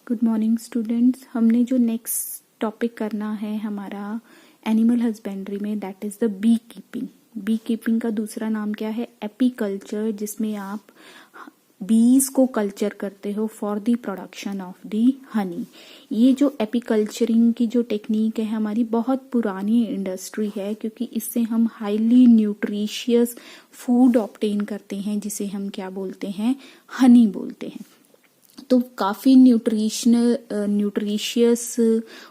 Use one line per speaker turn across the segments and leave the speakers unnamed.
Good morning students. हमने जो next topic करना है हमारा एनिमल हस्बेंड्री में, that is the bee keeping. Bee keeping का दूसरा नाम क्या है? एपीकल्चर, जिसमें आप बीज को कल्चर करते हो for the production of the honey. ये जो एपीकल्चरिंग की जो टेक्निक है हमारी बहुत पुरानी इंडस्ट्री है, क्योंकि इससे हम हाईली न्यूट्रिशियस फूड ऑब्टेन करते हैं, जिसे हम क्या बोलते हैं? हनी बोलते हैं। तो काफ़ी न्यूट्रिशियस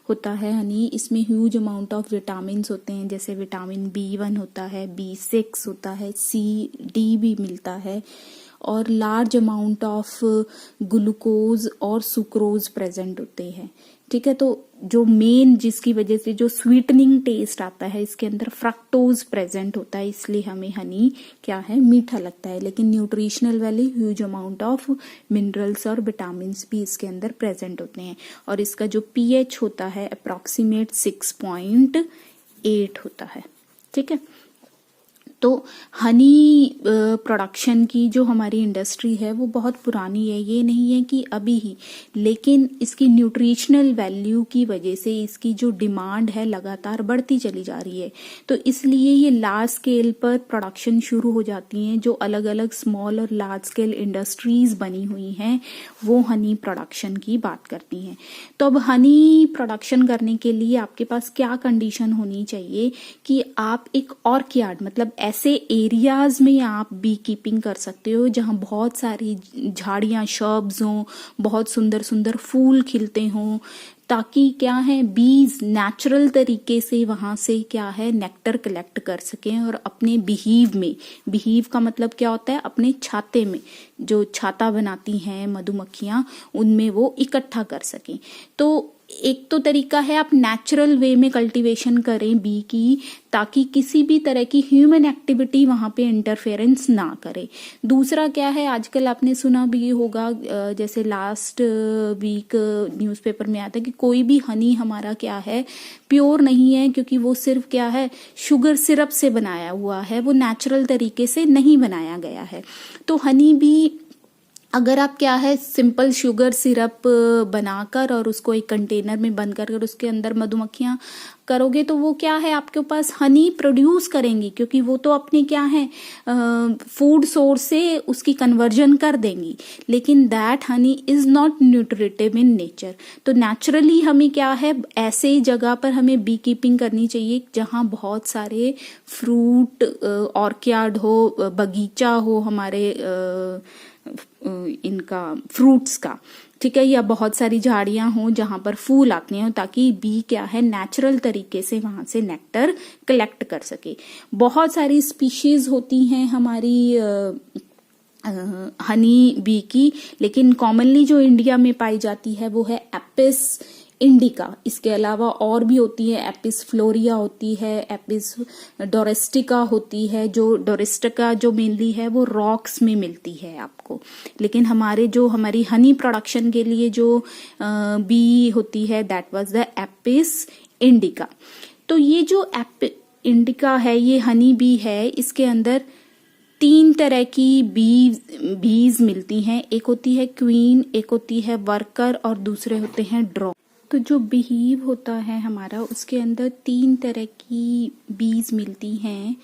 होता है हनी। इसमें ह्यूज अमाउंट ऑफ विटामिन्स होते हैं, जैसे विटामिन B1 होता है, B6 होता है, C, D भी मिलता है, और लार्ज अमाउंट ऑफ ग्लूकोज और सुक्रोज प्रेजेंट होते हैं। ठीक है, तो जो मेन जिसकी वजह से जो स्वीटनिंग टेस्ट आता है, इसके अंदर फ्रक्टोज प्रेजेंट होता है, इसलिए हमें हनी क्या है? मीठा लगता है। लेकिन nutritional value, huge amount of minerals और विटामिन भी इसके अंदर प्रेजेंट होते हैं। और इसका जो pH होता है अप्रोक्सीमेट 6.8 होता है। ठीक है, तो हनी प्रोडक्शन की जो हमारी इंडस्ट्री है वो बहुत पुरानी है। ये नहीं है कि अभी ही, लेकिन इसकी न्यूट्रिशनल वैल्यू की वजह से इसकी जो डिमांड है लगातार बढ़ती चली जा रही है। तो इसलिए ये लार्ज स्केल पर प्रोडक्शन शुरू हो जाती हैं। जो अलग अलग स्मॉल और लार्ज स्केल इंडस्ट्रीज बनी हुई हैं वो हनी प्रोडक्शन की बात करती हैं। तो अब हनी प्रोडक्शन करने के लिए आपके पास क्या कंडीशन होनी चाहिए कि आप एक ऑर्किड, मतलब ऐसे एरियाज में आप बी कीपिंग कर सकते हो जहां बहुत सारी झाड़ियां, शर्ब्स हों, बहुत सुंदर सुंदर फूल खिलते हों, ताकि क्या है, बीज नेचुरल तरीके से वहां से क्या है, नेक्टर कलेक्ट कर सकें और अपने बिहीव में, बिहीव का मतलब क्या होता है? अपने छाते में, जो छाता बनाती हैं मधुमक्खियां, उनमें वो इकट्ठा कर सकें। तो एक तो तरीका है आप नेचुरल वे में कल्टीवेशन करें बी की, ताकि किसी भी तरह की ह्यूमन एक्टिविटी वहां पे इंटरफेरेंस ना करे। दूसरा क्या है, आजकल आपने सुना भी होगा, जैसे लास्ट वीक न्यूज़पेपर में आता है कि कोई भी हनी हमारा क्या है, प्योर नहीं है, क्योंकि वो सिर्फ क्या है, शुगर सिरप से बनाया हुआ है, वो नेचुरल तरीके से नहीं बनाया गया है। तो हनी भी अगर आप क्या है, सिंपल शुगर सिरप बनाकर और उसको एक कंटेनर में बंद कर उसके अंदर मधुमक्खियां करोगे, तो वो क्या है, आपके पास हनी प्रोड्यूस करेंगी, क्योंकि वो तो अपने क्या है, फूड सोर्स से उसकी कन्वर्जन कर देंगी। लेकिन that honey is not nutritive in nature. तो नेचुरली हमें क्या है, ऐसे जगह पर हमें बी कीपिंग करनी चाहिए जहां बहुत सारे फ्रूट, ऑर्किड हो, बगीचा हो हमारे इनका फ्रूट्स का, ठीक है, या बहुत सारी झाड़ियां हों जहां पर फूल आते हैं, ताकि बी क्या है, नेचुरल तरीके से वहां से नेक्टर कलेक्ट कर सके। बहुत सारी स्पीशीज होती हैं हमारी हनी बी की, लेकिन कॉमनली जो इंडिया में पाई जाती है वो है एपिस इंडिका। इसके अलावा और भी होती है, एपिस फ्लोरिया होती है, एपिस डोरेस्टिका होती है। जो डोरेस्टिका जो मेनली है वो रॉक्स में मिलती है आपको, लेकिन हमारी हनी प्रोडक्शन के लिए जो बी होती है, that was the Apis indica. तो ये जो इंडिका है, ये हनी बी है, इसके अंदर 3 तरह की बीज मिलती हैं। एक होती है क्वीन, एक होती है वर्कर, और दूसरे होते हैं ड्रोन। तो जो बिहीव होता है हमारा, उसके अंदर 3 तरह की बीज मिलती हैं,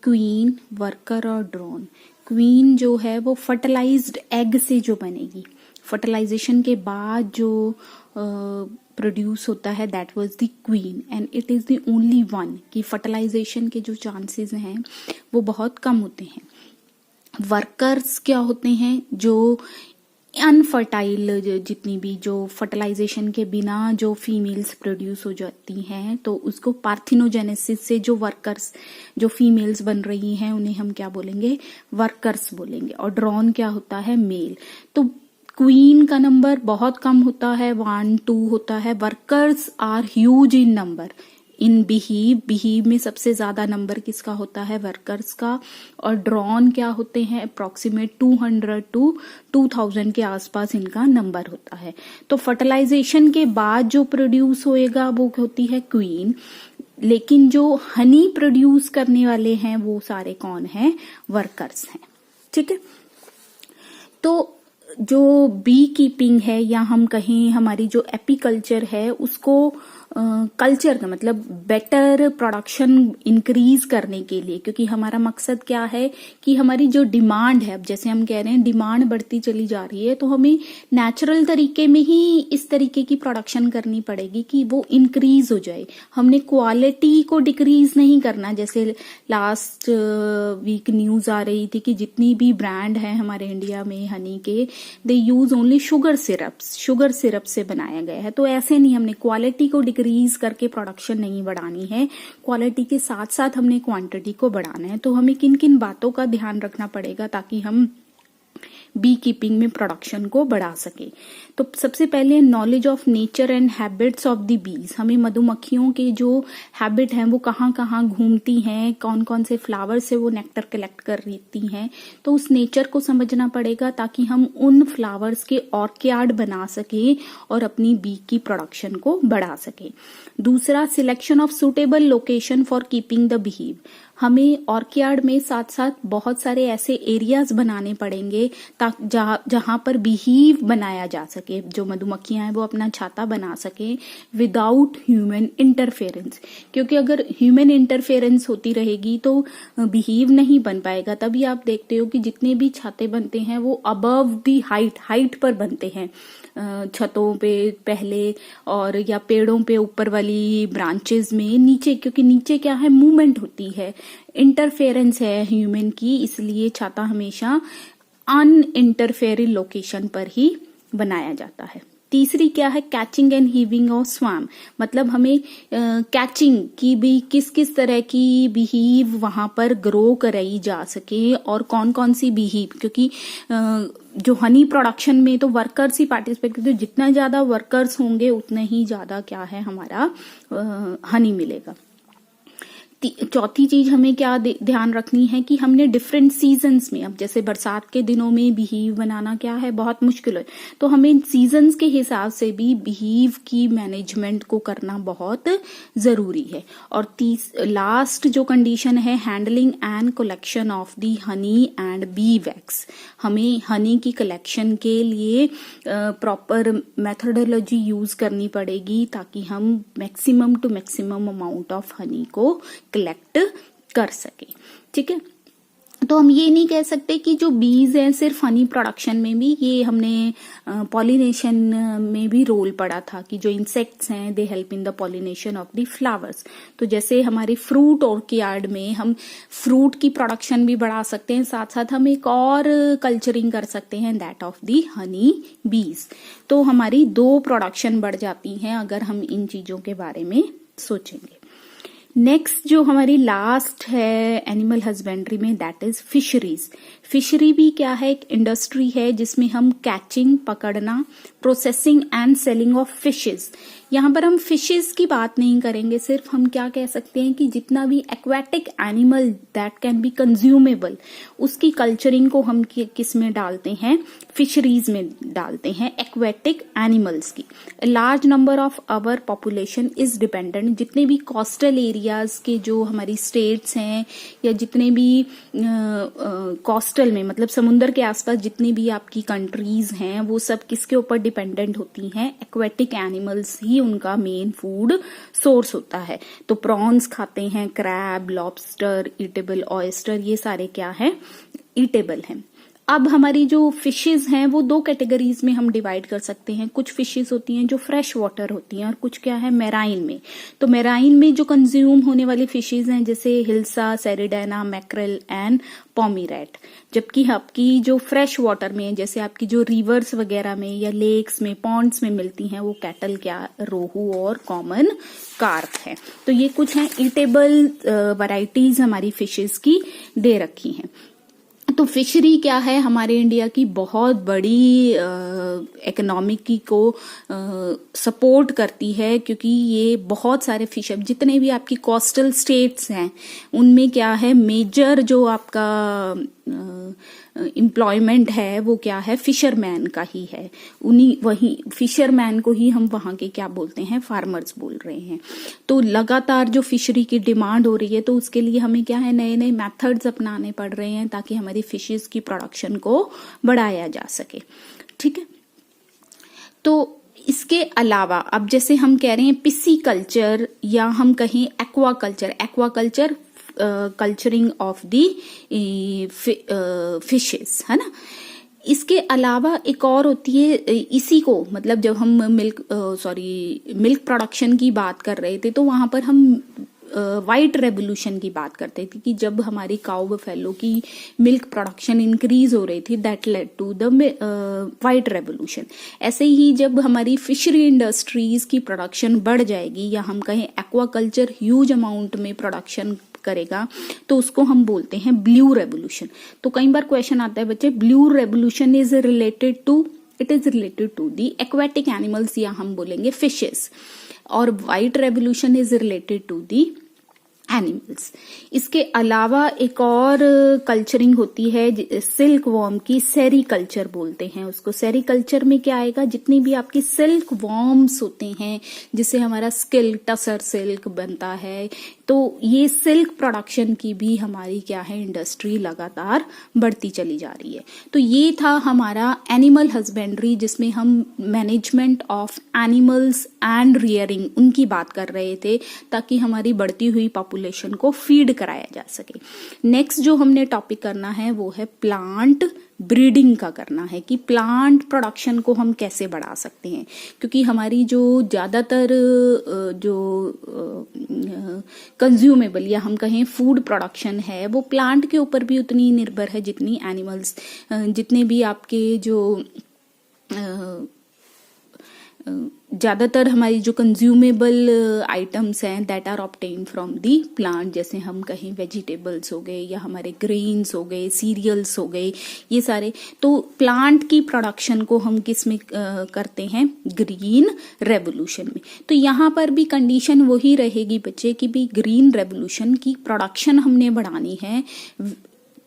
क्वीन, वर्कर और ड्रोन। क्वीन जो है वो फर्टिलाइज्ड एग से जो बनेगी, फर्टिलाइजेशन के बाद जो प्रोड्यूस होता है, that was the queen, and it is the only one. कि फर्टिलाइजेशन के जो चांसेस हैं वो बहुत कम होते हैं। वर्कर्स क्या होते हैं, जो अनफर्टाइल, जितनी भी जो फर्टिलाइजेशन के बिना जो फीमेल्स प्रोड्यूस हो जाती हैं, तो उसको पार्थिनोजेनेसिस से जो वर्कर्स, जो फीमेल्स बन रही हैं, उन्हें हम क्या बोलेंगे? वर्कर्स बोलेंगे। और ड्रोन क्या होता है? मेल। तो क्वीन का नंबर बहुत कम होता है, 1, 2 होता है। Workers are huge in number. In beehive में सबसे ज्यादा नंबर किसका होता है? वर्कर्स का। और ड्रोन क्या होते हैं? अप्रोक्सीमेट 200 to 2000 के आसपास इनका नंबर होता है। तो फर्टिलाइजेशन के बाद जो प्रोड्यूस होएगा वो होती है क्वीन, लेकिन जो हनी प्रोड्यूस करने वाले हैं वो सारे कौन हैं? वर्कर्स हैं। ठीक है, तो जो बी कीपिंग है या हम कहें हमारी जो एपीकल्चर है उसको कल्चर का मतलब बेटर प्रोडक्शन इंक्रीज करने के लिए, क्योंकि हमारा मकसद क्या है कि हमारी जो डिमांड है, अब जैसे हम कह रहे हैं डिमांड बढ़ती चली जा रही है, तो हमें नेचुरल तरीके में ही इस तरीके की प्रोडक्शन करनी पड़ेगी कि वो इंक्रीज हो जाए। हमने क्वालिटी को डिक्रीज नहीं करना। जैसे लास्ट वीक न्यूज आ रही थी कि जितनी भी ब्रांड है हमारे इंडिया में हनी के, दे यूज ओनली शुगर सिरप से बनाया गया है। तो ऐसे नहीं, हमने क्वालिटी को डिक्रीज करके प्रोडक्शन नहीं बढ़ानी है, क्वालिटी के साथ साथ हमने क्वांटिटी को बढ़ाना है। तो हमें किन किन बातों का ध्यान रखना पड़ेगा ताकि हम बी कीपिंग में प्रोडक्शन को बढ़ा सके। तो सबसे पहले knowledge of nature and habits of the bees. हमें मधुमक्खियों के जो हैबिट हैं वो कहाँ कहाँ घूमती हैं, कौन कौन से फ्लावर से वो नेक्टर कलेक्ट कर रही हैं, तो उस नेचर को समझना पड़ेगा ताकि हम उन फ्लावर्स के ऑर्किड बना सके और अपनी बी की प्रोडक्शन को बढ़ा सके। दूसरा, selection of suitable location for keeping the beehive. हमें ऑर्किड में साथ साथ बहुत सारे ऐसे एरियाज बनाने पड़ेंगे ताकि जहां पर बीहिव बनाया जा सके, जो मधुमक्खियां हैं वो अपना छाता बना सके विदाउट ह्यूमन इंटरफेरेंस। क्योंकि अगर ह्यूमन इंटरफेरेंस होती रहेगी तो बीहिव नहीं बन पाएगा। तभी आप देखते हो कि जितने भी छाते बनते हैं वो अबव दी हाइट पर बनते हैं, छतों पे पहले और या पेड़ों पे ऊपर वाली ब्रांचेस में नीचे, क्योंकि नीचे क्या है मूवमेंट होती है, इंटरफेरेंस है ह्यूमन की, इसलिए छाता हमेशा अनइंटरफेरिंग लोकेशन पर ही बनाया जाता है। तीसरी क्या है, कैचिंग एंड हीविंग ऑफ स्वाम। मतलब हमें कैचिंग की भी किस किस तरह की बीहीव वहां पर ग्रो कराई जा सके और कौन कौन सी बीहीव, क्योंकि जो हनी प्रोडक्शन में तो वर्कर्स ही पार्टिसिपेट करते हैं, जितना ज्यादा वर्कर्स होंगे उतना ही ज्यादा क्या है हमारा हनी मिलेगा। चौथी चीज हमें क्या ध्यान रखनी है कि हमने डिफरेंट सीजन्स में, अब जैसे बरसात के दिनों में बीहीव बनाना क्या है बहुत मुश्किल है, तो हमें सीजन्स के हिसाब से भी बीहीव की मैनेजमेंट को करना बहुत जरूरी है। और लास्ट जो कंडीशन है, handling and collection of the honey and B wax. हमें हनी की कलेक्शन के लिए प्रॉपर मेथोडोलॉजी यूज करनी पड़ेगी ताकि हम maximum to maximum amount of honey को कलेक्ट कर सके। ठीक है, तो हम ये नहीं कह सकते कि जो बीज हैं सिर्फ हनी प्रोडक्शन में भी, ये हमने पॉलिनेशन में भी रोल पड़ा था कि जो इंसेक्ट्स हैं they help in the pollination of the flowers. तो जैसे हमारे फ्रूट ऑर्किड में हम फ्रूट की प्रोडक्शन भी बढ़ा सकते हैं, साथ साथ हम एक और कल्चरिंग कर सकते हैं, दैट ऑफ द हनी बीज। तो हमारी 2 प्रोडक्शन बढ़ जाती हैं अगर हम इन चीजों के बारे में सोचेंगे। नेक्स्ट जो हमारी लास्ट है एनिमल हस्बेंड्री में, दैट इज फिशरीज। फिशरी भी क्या है, एक इंडस्ट्री है जिसमें हम कैचिंग पकड़ना, processing and selling of fishes. यहाँ पर हम फिशेस की बात नहीं करेंगे, सिर्फ हम क्या कह सकते हैं कि जितना भी aquatic animal that can be consumable, उसकी कल्चरिंग को हम किस में डालते हैं, फिशरीज में डालते हैं, एक्वेटिक एनिमल्स की। Large number of our population is dependent, जितने भी कोस्टल एरियाज के जो हमारी स्टेट्स हैं या जितने भी कोस्टल में मतलब समुद्र के आसपास जितनी भी आपकी कंट्रीज हैं वो सब किसके ऊपर डिपेंडेंट होती हैं, एक्वेटिक एनिमल्स ही उनका मेन फूड सोर्स होता है। तो प्रॉन्स खाते हैं, क्रैब, लॉबस्टर, ईटेबल ऑयस्टर, ये सारे क्या है, ईटेबल हैं। अब हमारी जो फिशेज हैं वो 2 कैटेगरीज में हम डिवाइड कर सकते हैं। कुछ फिशेज होती हैं जो फ्रेश वाटर होती हैं और कुछ क्या है मैराइन में। तो मैराइन में जो कंज्यूम होने वाली फिशेज हैं जैसे हिल्सा, सेरिडाना, मैक्रेल एंड पॉमीरेट। जबकि आपकी जो फ्रेश वाटर में जैसे आपकी जो रिवर्स वगैरह में या लेक्स में, पॉन्ड्स में मिलती हैं वो कैटल क्या, रोहू और कॉमन कार्प है। तो ये कुछ हैं ईटेबल वैरायटीज हमारी फिशेज की दे रखी हैं। तो फिशरी क्या है, हमारे इंडिया की बहुत बड़ी इकोनॉमिक को सपोर्ट करती है, क्योंकि ये बहुत सारे फिश, जितने भी आपकी कोस्टल स्टेट्स हैं उनमें क्या है, मेजर जो आपका एम्प्लॉयमेंट है वो क्या है, फिशरमैन का ही है। वही फिशरमैन को ही हम वहां के क्या बोलते हैं, फार्मर्स बोल रहे हैं। तो लगातार जो फिशरी की डिमांड हो रही है तो उसके लिए हमें क्या है, नए नए मेथड्स अपनाने पड़ रहे हैं ताकि हमारी फिशेस की प्रोडक्शन को बढ़ाया जा सके। ठीक है। तो इसके अलावा अब जैसे हम कह रहे हैं पिसीकल्चर या हम कहें aquaculture, aquaculture culturing of the fishes, है ना। इसके अलावा एक और होती है, इसी को मतलब जब हम मिल्क प्रोडक्शन की बात कर रहे थे तो वहां पर हम वाइट रेवोल्यूशन की बात करते थे कि जब हमारी काउ बफेलो की मिल्क प्रोडक्शन इंक्रीज हो रही थी, that led to the white revolution. ऐसे ही जब हमारी फिशरी इंडस्ट्रीज की प्रोडक्शन बढ़ जाएगी या हम कहें एक्वाकल्चर ह्यूज अमाउंट में प्रोडक्शन करेगा तो उसको हम बोलते हैं ब्लू रेवोल्यूशन। तो कई बार क्वेश्चन आता है बच्चे, blue revolution is related to, it is related to the aquatic animals या हम बोलेंगे फिशेस, और white revolution is related to the animals. इसके अलावा एक और कल्चरिंग होती है सिल्क वॉर्म की, सेरीकल्चर बोलते हैं उसको। सेरीकल्चर में क्या आएगा, जितनी भी आपकी सिल्क वॉर्म्स होते हैं जिससे हमारा सिल्क, टसर सिल्क बनता है, तो ये सिल्क प्रोडक्शन की भी हमारी क्या है, इंडस्ट्री लगातार बढ़ती चली जा रही है। तो ये था हमारा एनिमल हस्बेंड्री, जिसमें हम management of animals and rearing उनकी बात कर रहे थे ताकि हमारी बढ़ती हुई पॉपुलेशन को फीड कराया जा सके। नेक्स्ट जो हमने टॉपिक करना है वो है प्लांट ब्रीडिंग का करना है, कि प्लांट प्रोडक्शन को हम कैसे बढ़ा सकते हैं, क्योंकि हमारी जो ज्यादातर जो कंज्यूमेबल या हम कहें फूड प्रोडक्शन है वो प्लांट के ऊपर भी उतनी निर्भर है जितनी एनिमल्स, जितने भी आपके जो ज्यादातर हमारी जो कंज्यूमेबल आइटम्स हैं that are obtain from the plant, जैसे हम कहें वेजिटेबल्स हो गए या हमारे ग्रेन्स हो गए, सीरियल्स हो गए, ये सारे। तो प्लांट की प्रोडक्शन को हम किस में करते हैं, ग्रीन रेवोल्यूशन में। तो यहाँ पर भी कंडीशन वही रहेगी बच्चे कि भी ग्रीन रेवोल्यूशन की प्रोडक्शन हमने बढ़ानी है,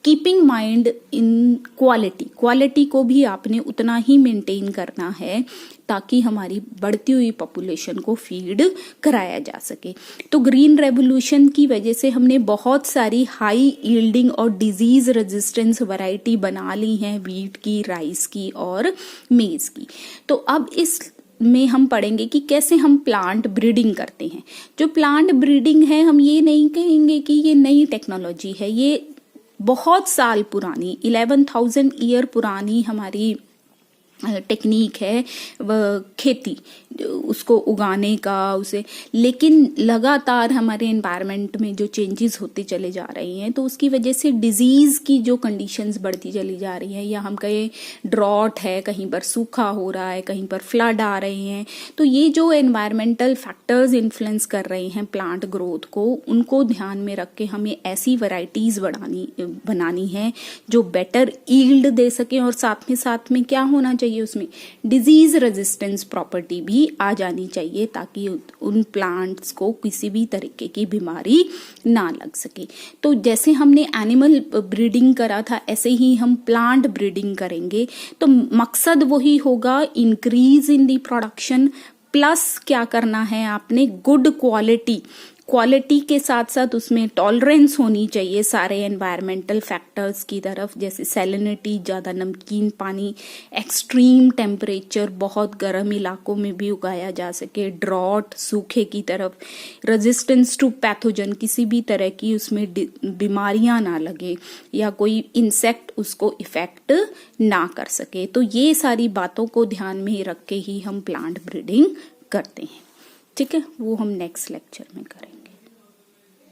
keeping mind in quality, quality को भी आपने उतना ही मेंटेन करना है ताकि हमारी बढ़ती हुई पॉपुलेशन को फीड कराया जा सके। तो ग्रीन रेवोल्यूशन की वजह से हमने बहुत सारी हाई यील्डिंग और डिजीज रेजिस्टेंस वैरायटी बना ली हैं, वीट की, राइस की और मेज की। तो अब इस में हम पढ़ेंगे कि कैसे हम प्लांट ब्रीडिंग करते हैं। जो प्लांट ब्रीडिंग है, हम ये नहीं कहेंगे कि ये नई टेक्नोलॉजी है, ये बहुत साल पुरानी 11,000 ईयर पुरानी हमारी टेक्निक है खेती, उसको उगाने का, उसे, लेकिन लगातार हमारे एनवायरनमेंट में जो चेंजेस होते चले जा रही हैं तो उसकी वजह से डिजीज की जो कंडीशंस बढ़ती चली जा रही हैं, या हम कहें ड्रॉट है, कहीं पर सूखा हो रहा है, कहीं पर फ्लड आ रहे हैं। तो ये जो एनवायरमेंटल फैक्टर्स इन्फ्लुएंस कर रहे हैं प्लांट ग्रोथ को, उनको ध्यान में रख के हमें ऐसी वैरायटीज बनानी है जो बेटर यील्ड दे सके, और साथ में क्या होना चाहिए, उसमें डिजीज रेजिस्टेंस प्रॉपर्टी भी आ जानी चाहिए ताकि उन प्लांट्स को किसी भी तरीके की बीमारी ना लग सके। तो जैसे हमने एनिमल ब्रीडिंग करा था ऐसे ही हम प्लांट ब्रीडिंग करेंगे। तो मकसद वही होगा, increase in the production, plus क्या करना है आपने, गुड क्वालिटी के साथ साथ उसमें टॉलरेंस होनी चाहिए सारे एनवायरमेंटल फैक्टर्स की तरफ, जैसे सैलिनिटी, ज्यादा नमकीन पानी, एक्सट्रीम टेम्परेचर, बहुत गर्म इलाकों में भी उगाया जा सके, ड्रॉट, सूखे की तरफ, रेजिस्टेंस टू पैथोजन, किसी भी तरह की उसमें बीमारियां ना लगे या कोई इंसेक्ट उसको इफेक्ट ना कर सके। तो ये सारी बातों को ध्यान में रख के ही हम प्लांट ब्रीडिंग करते हैं। ठीक है, वो हम नेक्स्ट लेक्चर में करेंगे।